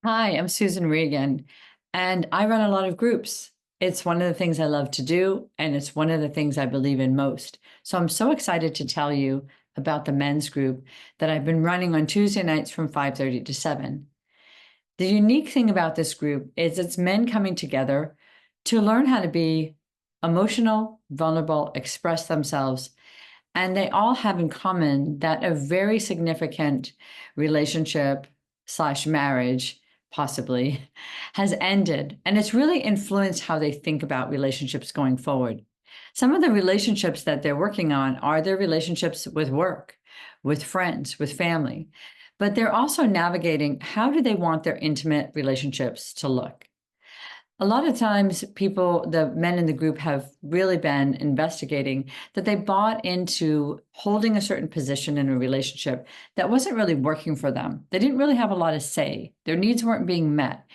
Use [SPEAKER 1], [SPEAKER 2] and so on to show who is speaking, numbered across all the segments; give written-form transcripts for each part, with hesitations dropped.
[SPEAKER 1] Hi, I'm Susan Regan, and I run a lot of groups. It's one of the things I love to do, and it's one of the things I believe in most. So I'm so excited to tell you about the men's group that I've been running on Tuesday nights from 5:30 to 7. The unique thing about this group is it's men coming together to learn how to be emotional, vulnerable, express themselves, and they all have in common that a very significant relationship slash marriage, possibly, has ended. And it's really influenced how they think about relationships going forward. Some of the relationships that they're working on are their relationships with work, with friends, with family. But they're also navigating how do they want their intimate relationships to look? A lot of times, people, the men in the group, have really been investigating that they bought into holding a certain position in a relationship that wasn't really working for them. They didn't really have a lot of say, their needs weren't being met.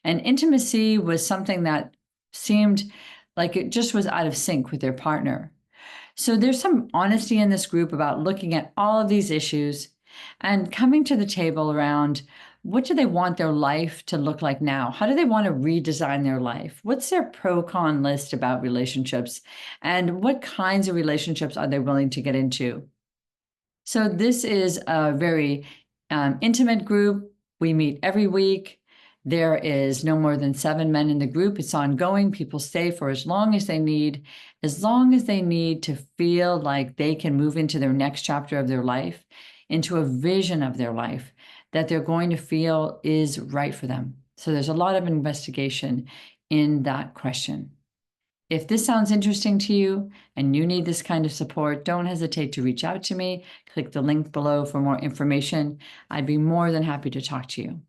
[SPEAKER 1] And intimacy was something that seemed like it just was out of sync with their partner. So there's some honesty in this group about looking at all of these issues and coming to the table around what do they want their life to look like now? How do they want to redesign their life? What's their pro con list about relationships? And what kinds of relationships are they willing to get into? So, this is a very intimate group. We meet every week. There is no more than 7 men in the group. It's ongoing. People stay for as long as they need to feel like they can move into their next chapter of their life, into a vision of their life that they're going to feel is right for them. So there's a lot of investigation in that question. If this sounds interesting to you and you need this kind of support, don't hesitate to reach out to me. Click the link below for more information. I'd be more than happy to talk to you.